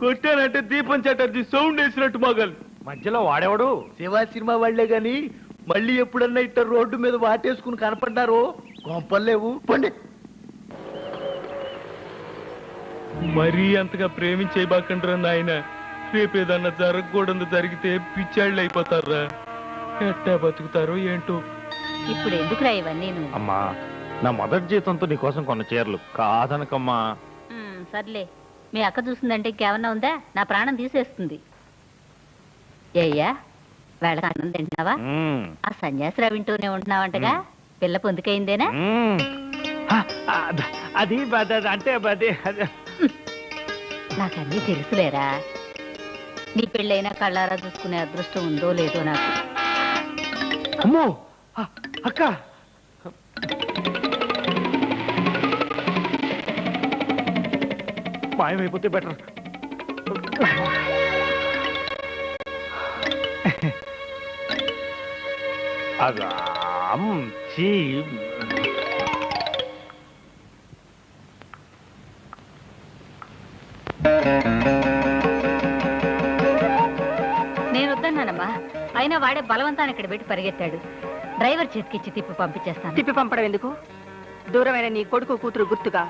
కొట్టానంటే దీపం చటర్జీ సౌండ్ వేసినట్టు మగలు. మధ్యలో వాడేవాడు శివ సినిమా వాళ్లే గాని మళ్ళీ ఎప్పుడన్నా ఇట్ట రోడ్డు మీద వాటేసుకుని కనపడ్డారో కొంపలేవు పండి. మరీ అంతగా ప్రేమించేయబాకండ్రా నాయన. రేపేదన్నా జరగకూడదు జరిగితే పిచ్చాళ్ళు అయిపోతారా. ఎట్టా బతుకుతారో ఏంటో. ఇప్పుడు ఎందుకురా ఇవన్నీ? అమ్మా, నా మొదటి జీతంతో నీకోసం కొన్న చీరలు కాదనకమ్మా. సర్లే, మీ అక్క చూసిందంటే ఇంకేమన్నా ఉందా? నా ప్రాణం తీసేస్తుంది. అయ్యా, వేళ అన్నం తింటున్నావా? ఆ సన్యాసిరావు వింటూనే ఉంటున్నావంటగా. పిల్ల పొందుకైందేనా? అది అంటే నాకన్నీ తెలుసులేరా. నీ పెళ్ళైనా కళ్ళారా చూసుకునే అదృష్టం ఉందో లేదో నాకు. అమ్మో అక్క, మాయమైపోతే బెటర్. అదా నేను వద్దన్నానమ్మా. అయినా వాడే బలవంతాన్ని ఇక్కడ పెట్టి పరిగెత్తాడు. డ్రైవర్ చేతికిచ్చి తిప్పి పంపించేస్తాను. తిప్పి పంపడం ఎందుకు? దూరమైన నీ కొడుకు కూతురు గుర్తుగా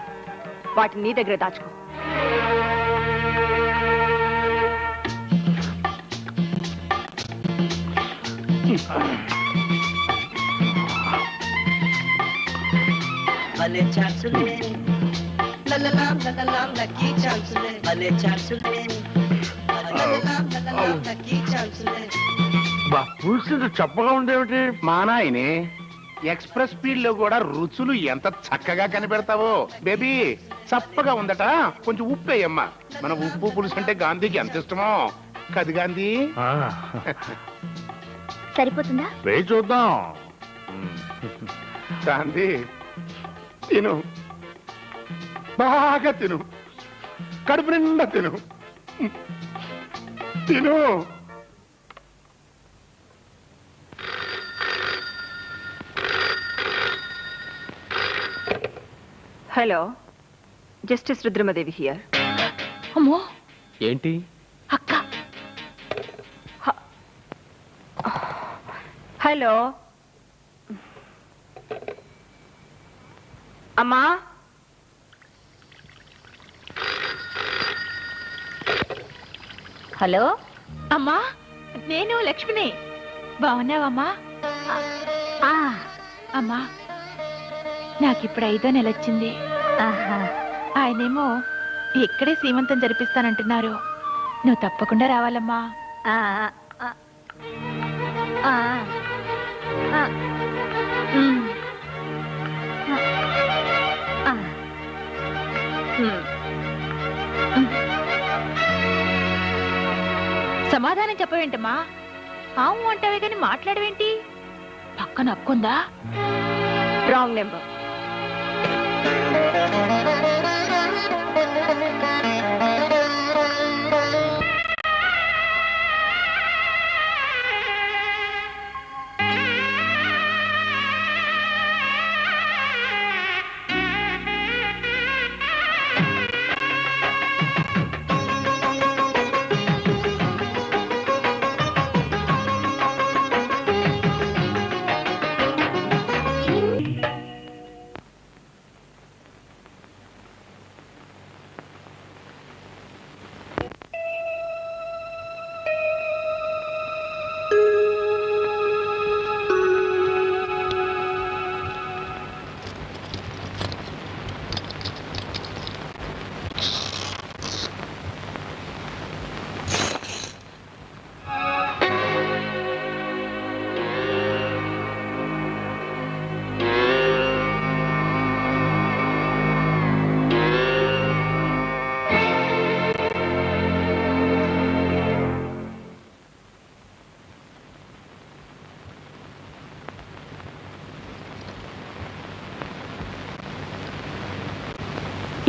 వాటిని నీ దగ్గర దాచుకో. భలే ఛాన్సులే లలలాం లలలాం లక్కీ ఛాన్సులే భలే ఛాన్సులే లలలాం లలలాం లక్కీ ఛాన్సులే. పులుసు చప్పగా ఉండేవిటి? మా నాయనే ఎక్స్ప్రెస్ స్పీడ్ లో కూడా రుచులు ఎంత చక్కగా కనిపెడతావో. బేబీ చప్పగా ఉందట, కొంచెం ఉప్పు వేయమ్మా. మన ఉప్పు పులుసు అంటే గాంధీకి ఎంత ఇష్టమో కది గాంధీ. సరిపోతుందా? వేయి చూద్దాం. గాంధీ తిను, బాగా తిను, కడుపు నిండా తిను తిను. Hello, justice Rudramadevi here. అమ్మో, ఏంటి అక్క? హలో అమ్మా. హలో అమ్మా, నేను లక్ష్మిని. బాగున్నావమ్మా? అమ్మా, నాకిప్పుడు 5వ నెల వచ్చింది. ఆయనేమో ఇక్కడే సీమంతం జరిపిస్తానంటున్నారు. నువ్వు తప్పకుండా రావాలమ్మా. సమాధానం చెప్పవేంటమ్మా? ఆవు అంటావే కానీ మాట్లాడవేంటి? పక్కన అక్కుందా? Wrong number.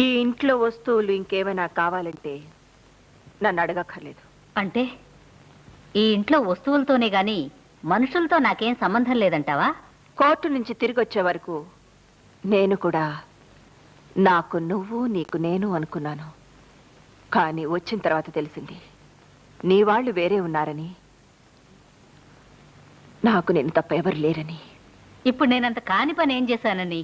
ఈ ఇంట్లో వస్తువులు ఇంకేమైనా కావాలంటే నన్ను అడగక్కర్లేదు. అంటే ఈ ఇంట్లో వస్తువులతోనే గాని మనుషులతో నాకేం సంబంధం లేదంటావా? కోర్టు నుంచి తిరిగి వచ్చే వరకు నేను కూడా నాకు నువ్వు నీకు నేను అనుకున్నాను. కానీ వచ్చిన తర్వాత తెలిసింది నీ వాళ్ళు వేరే ఉన్నారని, నాకు నేను తప్ప ఎవరు లేరని. ఇప్పుడు నేనంత కాని పని ఏం చేశానని?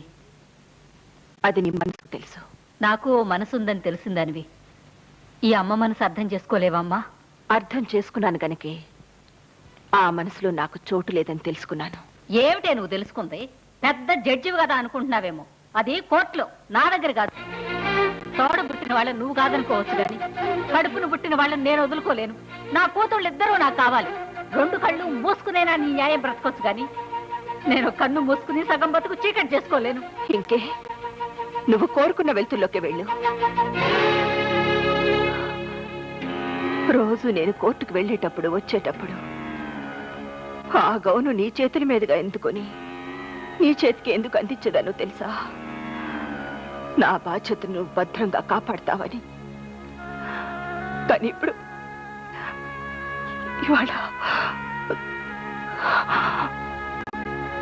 అది నీ మనసు తెలుసు. నాకు ఓ మనసు ఉందని తెలిసిందనివి ఈ అమ్మ మనసు అర్థం చేసుకోలేవమ్మా? అర్థం చేసుకున్నాను గనకే ఆ మనసులో నాకు చోటు లేదని తెలుసుకున్నాను. ఏమిటే నువ్వు తెలుసుకుంది? పెద్ద జడ్జివి కదా అనుకుంటున్నావేమో. అది కోర్టులో, నా దగ్గర కాదు. తోడ పుట్టిన వాళ్ళని నువ్వు కాదనుకోవచ్చు కానీ కడుపును పుట్టిన వాళ్ళని నేను వదులుకోలేను. నా కూతుళ్ళు ఇద్దరూ నాకు కావాలి. రెండు కళ్ళు మూసుకునేనా నీ న్యాయం బ్రతకొచ్చు కానీ నేను కన్ను మూసుకుని సగం బతుకు చీకటి చేసుకోలేను. ఇంకే, నువ్వు కోరుకున్న వెళ్తుల్లోకి వెళ్ళు. రోజు నేను కోర్టుకు వెళ్ళేటప్పుడు వచ్చేటప్పుడు ఆ గౌను నీ చేతుల మీదుగా ఎందుకొని నీ చేతికి ఎందుకు అందించదానో తెలుసా? నా బాధ్యతను నువ్వు భద్రంగా కాపాడతావని. కానీ ఇప్పుడు ఇవాళ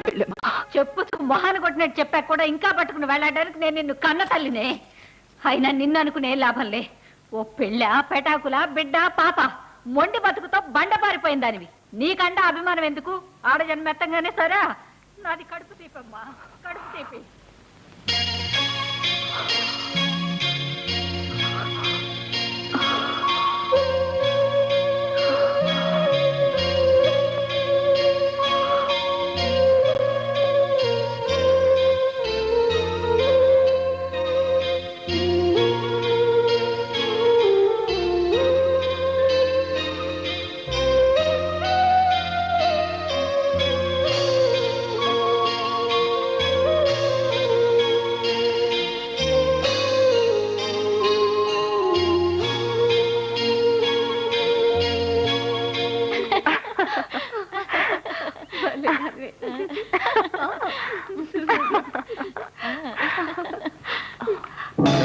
వెళ్ళమ్మా. చెప్పుతూ మొహాన్ని కొట్టినట్టు చెప్పాక కూడా ఇంకా పట్టుకుని వెళ్ళడానికి నేను నిన్ను కన్న తల్లినే. అయినా నిన్ను అనుకునే లాభంలే. ఓ పెళ్ళ, పెటాకుల, బిడ్డ, పాప మొండి బతుకుతో బండ పారిపోయిందానివి. నీకండ అభిమానం ఎందుకు? ఆడ జన్మెత్తంగానే సరా. నాది కడుపు తీపమ్మా, కడుపు తీపి.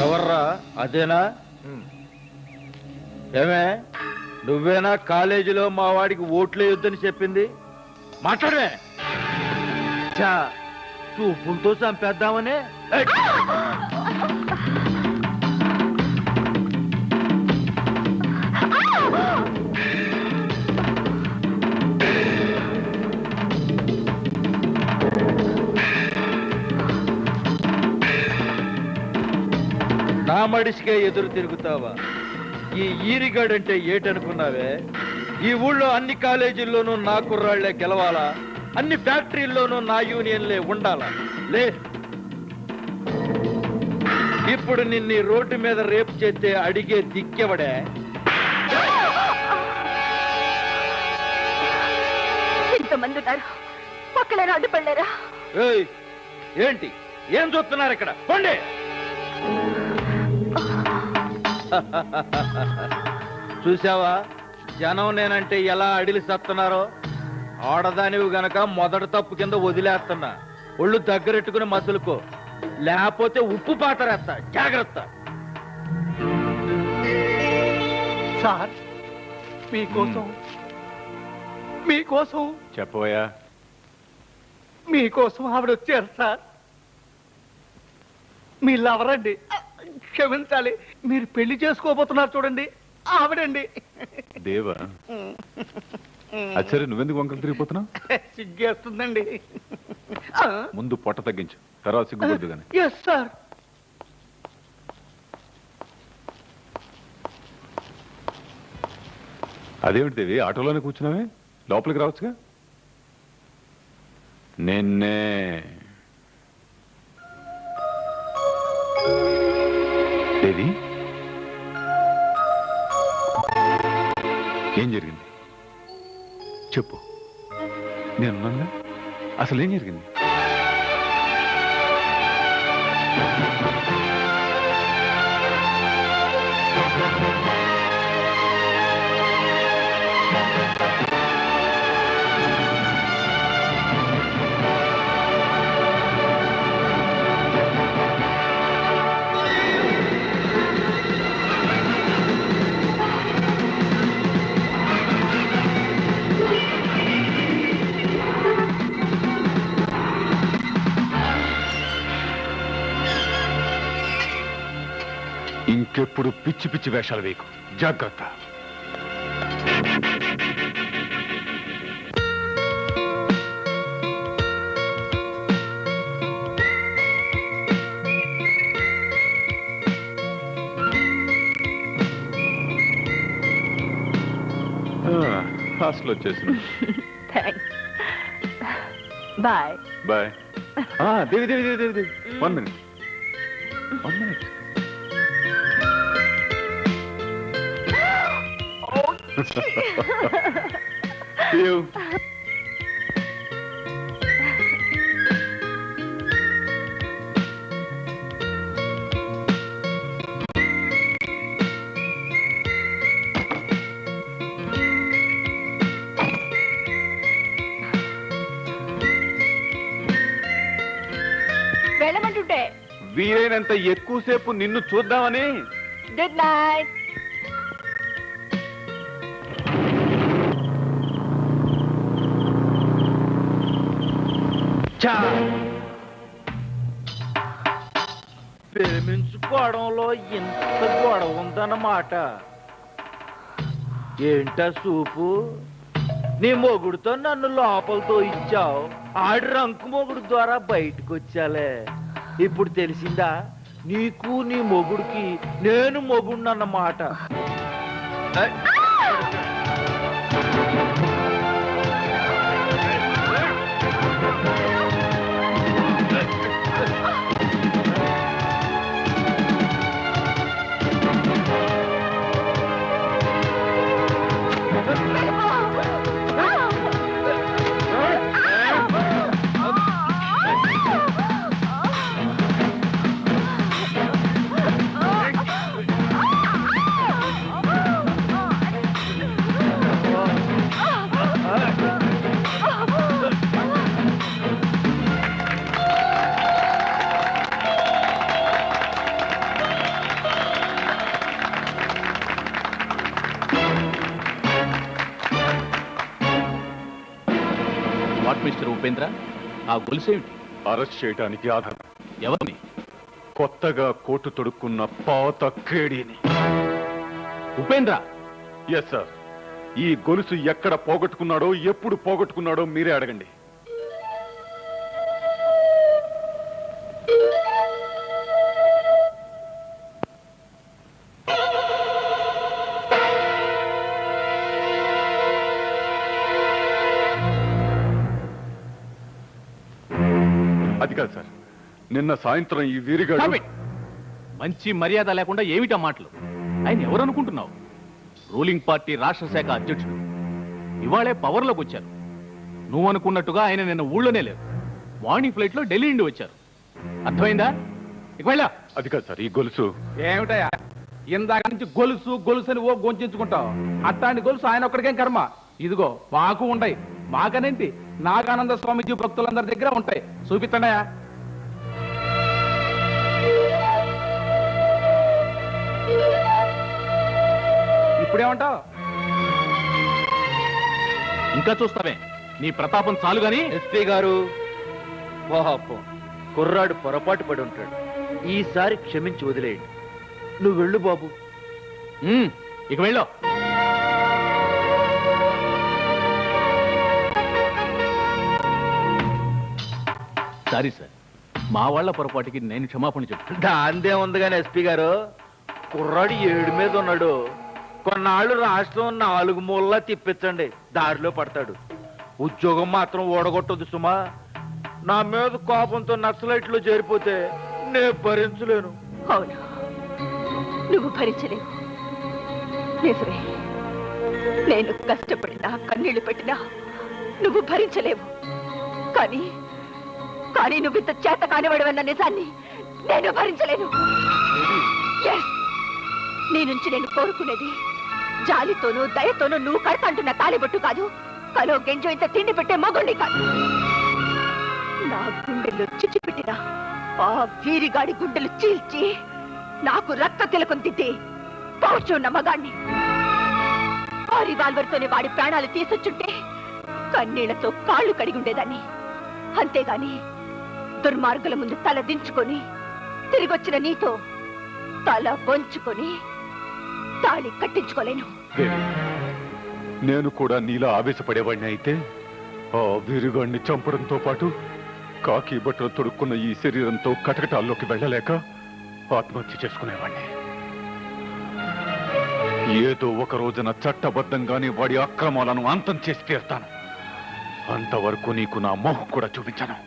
ఎవర్రా అదేనా? ఏమే, నువ్వేనా కాలేజీలో మా వాడికి ఓట్లు వేయొద్దని చెప్పింది? మాట్లాడమే. చూపులతో చంపేద్దామనే. నా మడిసికే ఎదురు తిరుగుతావా? ఈ ఈరిగాడంటే ఏటనుకున్నావే? ఈ ఊళ్ళో అన్ని కాలేజీల్లోనూ నా కుర్రాళ్లే గెలవాలా? అన్ని ఫ్యాక్టరీల్లోనూ నా యూనియన్లే ఉండాలా? లే, ఇప్పుడు నిన్ను రోడ్డు మీద రేపు చేస్తే అడిగే దిక్కెవడే? ఇంతమంది ఉన్నారు, పక్కలేరా అడ్డుపడలేరా? ఏయ్, ఏంటి ఏం చూస్తున్నారు ఇక్కడ? పోండి. చూసావా జనం నేనంటే ఎలా అడిలి సత్తున్నారో? ఆడదానివి గనక మొదటి తప్పు కింద వదిలేస్తున్నా. ఒళ్ళు దగ్గరెట్టుకుని మసులుకో, లేకపోతే ఉప్పు పాతరేస్తా. జాగ్రత్త. సార్, మీకోసం మీకోసం చెప్పబోయా? మీకోసం ఆవిడ వచ్చారు సార్. మీ లవరండి, క్షమించాలి, మీరు పెళ్లి చేసుకోబోతున్నారు చూడండి, ఆవిడండి. దేవా, అచ్చరే నువ్వెందుకు వంకలు తిరిగిపోతున్నావు? సిగ్గేస్తుందండి. ముందు పొట్ట తగ్గించు, తర్వాత సిగ్గుపడదు గాని. Yes sir. అదేమిటి దేవి, ఆటోలోనే కూర్చున్నావే? లోపలికి రావచ్చుగా. నిన్నే దేవి, ఏం జరిగింది చెప్పు. నేనున్నానుగా. అసలు ఏం జరిగింది? ఇంకెప్పుడు పిచ్చి పిచ్చి వేషాలు వేయకు. జాగ్రత్త. హాస్టల్ వచ్చేసింది. Thanks. Bye. Bye. Devi Devi Devi Devi Devi 1 minute. 1 minute. See you. వెళ్ళమంటుంటే వీలైనంత ఎక్కువసేపు నిన్ను చూద్దామని. Good night. ప్రేమించుకోవడంలో ఇంత గొడవ ఉందన్నమాట. ఏంటా సూపు? నీ మొగుడుతో నన్ను లోపలతో ఇచ్చావు, ఆడి రంకు మొగుడు ద్వారా బయటకు వచ్చాలే. ఇప్పుడు తెలిసిందా నీకు నీ మొగుడికి నేను మొగుడినన్నమాట. వాట్ మిస్టర్ ఉపేంద్ర, ఆ గొలుసేమిటి? అరెస్ట్ చేయడానికి ఆధారం. ఎవరిని? కొత్తగా కోటు తొడుక్కున్న పాత కేడీని. ఉపేంద్ర? Yes sir. ఈ గొలుసు ఎక్కడ పోగొట్టుకున్నాడో, ఎప్పుడు పోగొట్టుకున్నాడో మీరే అడగండి. అది కాదు సార్, నిన్న సాయంత్రం ఈ వీరిగాడు. మంచి మర్యాద లేకుండా ఏమిటా మాటలు? ఆయన ఎవరు అనుకుంటున్నావు? రూలింగ్ పార్టీ రాష్ట్ర శాఖ అధ్యక్షుడు. ఇవాళే పవర్లోకి వచ్చారు. నువ్వు అనుకున్నట్టుగా ఆయన నిన్న ఊళ్ళోనే లేరు. మార్నింగ్ ఫ్లైట్ లో ఢిల్లీ నుండి వచ్చారు. అర్థమైందా? ఇక వెళ్ళా. అది కాదు సార్, ఈ గొలుసు. ఏమిటయా ఇందాక నుంచి గొలుసు గొలుసు అని ఓ గొంచుకుంటావు? అట్లాంటి గొలుసు ఆయన ఒక్కడికేం కర్మ. ఇదిగో మాకు ఉంటాయి. మాకనేంటి, నాగానంద స్వామిజీ భక్తులందరి దగ్గర ఉంటాయి. చూపిస్తాడయా. ఇప్పుడేమంటావు? ఇంకా చూస్తావే? నీ ప్రతాపం చాలు గాని. ఎస్పీ గారు, పాపం కుర్రాడు పొరపాటు పడి ఉంటాడు. ఈసారి క్షమించి వదిలేయండి. నువ్వు వెళ్ళు బాబు. ఇక వెళ్ళో. సారీ సార్, మా వాళ్ళ పొరపాటుకి నేను క్షమాపణ చెప్తాను. దాందే ఉంది కానీ ఎస్పీ గారు, కుర్రాడు 7 మీద ఉన్నాడు. కొన్నాళ్ళు రాష్ట్రం 4 మూలలా తిప్పించండి, దారిలో పడతాడు. ఉద్యోగం మాత్రం ఓడగొట్టదు సుమా. నా మీద కోపంతో నక్సలైట్లో చేరిపోతే నేను భరించలేను. అవును, నువ్వు భరించలేవు. నిజమే, నేను కష్టపడినా కన్నీళ్లు పెట్టినా నువ్వు భరించలేవు. కానీ కానీ నువ్వు ఇంత చేత కానివాడవన్న నిజాన్ని నేను భరించలేను. Yes, నీ నుంచి నేను కోరుకునేది జాలితోనూ దయతోనూ నువ్వు కడతంటున్న తాలిబొట్టు కాదు, కలో గెంజో ఇంత తిండి పెట్టే మగుణ్ణి కాదు. నా గుండెల్లో చిచ్చి పెట్టిన ఆ వీరిగాడి గుండెలు చీల్చి నాకు రక్త తిలకం దిద్ది పౌచున్న మగాణ్ణి. ఆ రివాల్వర్తోనే వాడి ప్రాణాలు తీసొచ్చుంటే కన్నీళ్లతో కాళ్ళు కడిగి ఉండేదాన్ని. అంతేగాని దుర్మార్గుల ముందు తల దించుకొని తిరిగొచ్చిన నీతో తల వంచుకొని తాళి కట్టించుకోలేను. దేవి, నేను కూడా నీలా ఆవేశపడేవాడిని అయితే ఆ వీరుగాడిని చంపడంతో పాటు కాకి బట్టలు తొడుక్కున్న ఈ శరీరంతో కటకటాల్లోకి వెళ్ళలేక ఆత్మహత్య చేసుకునేవాడిని. ఏదో ఒక రోజున చట్టబద్ధంగానే వాడి అక్రమాలను అంతం చేసి తీరుతాను. అంతవరకు నీకు నా మోహం కూడా చూపించాను.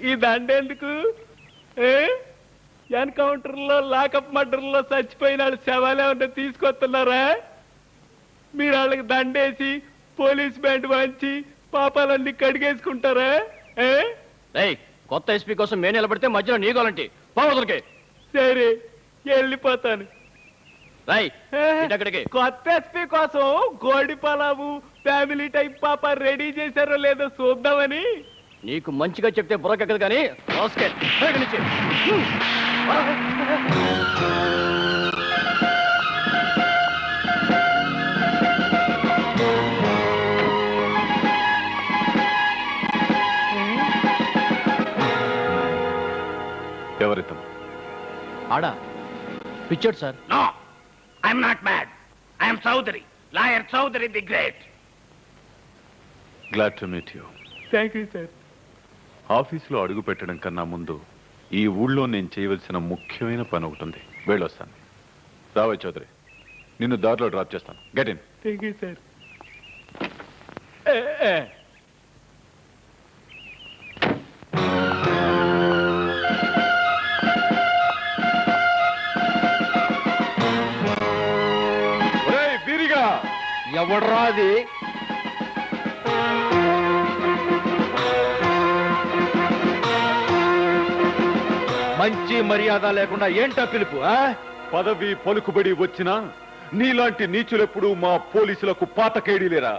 ఈ దండెందుకు? ఎన్కౌంటర్ లో లాకప్ మర్డర్ లో చచ్చిపోయిన వాళ్ళు శవాలే ఉంటే తీసుకొస్తున్నారా? మీరు వాళ్ళకి దండేసి పోలీస్ బ్యాండ్ వంచి పాపాలన్నీ కడిగేసుకుంటారా? కొత్త ఎస్పీ కోసం మేము నిలబడితే మధ్యలో నీ గోలంటి పోవదరికి. సరే, వెళ్ళిపోతాను. కొత్త ఎస్పీ కోసం గోడి పలావు ఫ్యామిలీ టైప్ పాప రెడీ చేశారో లేదో చూద్దామని. నీకు మంచిగా చెప్తే బుర్రకెక్కదు కానీ ఎవరితం? ఆడా పిచ్చాడు sir. No, I'm not mad. I'm Chowdary, lawyer Chowdary the great. Glad to meet you. Thank you sir. ఆఫీసులో అడుగు పెట్టడం కన్నా ముందు ఈ ఊళ్ళో నేను చేయవలసిన ముఖ్యమైన పని ఒకటి ఉంది. వెళ్ళొస్తాను. రావయ్య చౌదరి, నిన్ను దారిలో డ్రాప్ చేస్తాను. Get in. Thank you sir. వీరిగా ఎవడ్రా అది? మంచి మర్యాద లేకుండా ఏంటా పిలుపు? పదవి పలుకుబడి వచ్చినా నీలాంటి నీచులెప్పుడు మా పోలీసులకు పాతకేడీలేరా?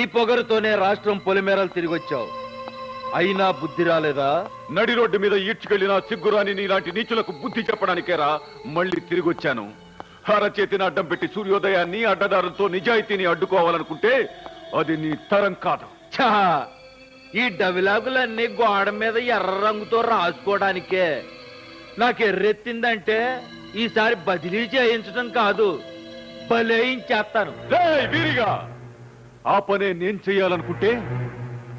ఈ పొగరుతోనే రాష్ట్రం పొలిమేరలు తిరిగొచ్చావు, అయినా బుద్ధి రాలేదా? నడి రోడ్డు మీద ఈడ్చుకెళ్లిన సిగ్గురాని నీలాంటి నీచులకు బుద్ధి చెప్పడానికేరా మళ్ళీ తిరిగొచ్చాను. అరచేతిని అడ్డం పెట్టి సూర్యోదయాన్ని అడ్డదారులతో నిజాయితీని అడ్డుకోవాలనుకుంటే అది నీ తరం కాదు. ఛా! ఈ డవిలాగులన్నీ గోడ మీద ఎర్ర రంగుతో రాసుకోవడానికే. నాకు ఎర్రెత్తిందంటే ఈసారి బదిలీ చేయించడం కాదు, బలేయించేస్తాను. వీరిగా ఆ పనే నేను చెయ్యాలనుకుంటే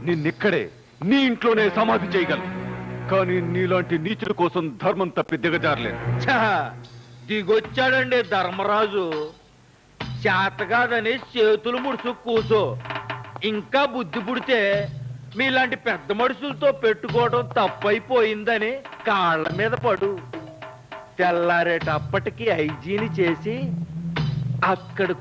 నిన్నిక్కడే నీ ఇంట్లోనే సమాధి చేయగలను. కానీ నీలాంటి నీచుల కోసం ధర్మం తప్పి దిగజారలేదు. ఛా! దిగొచ్చాడండి ధర్మరాజు. చేతగాదని చేతులు ముడుచు కూసో. ఇంకా బుద్ధి పుడితే మీలాంటి పెద్ద మనుషులతో పెట్టుకోవడం తప్పైపోయిందని కాళ్ళ మీద పడు. తెల్లారేటప్పటికి ఐజీని చేసి అక్కడికి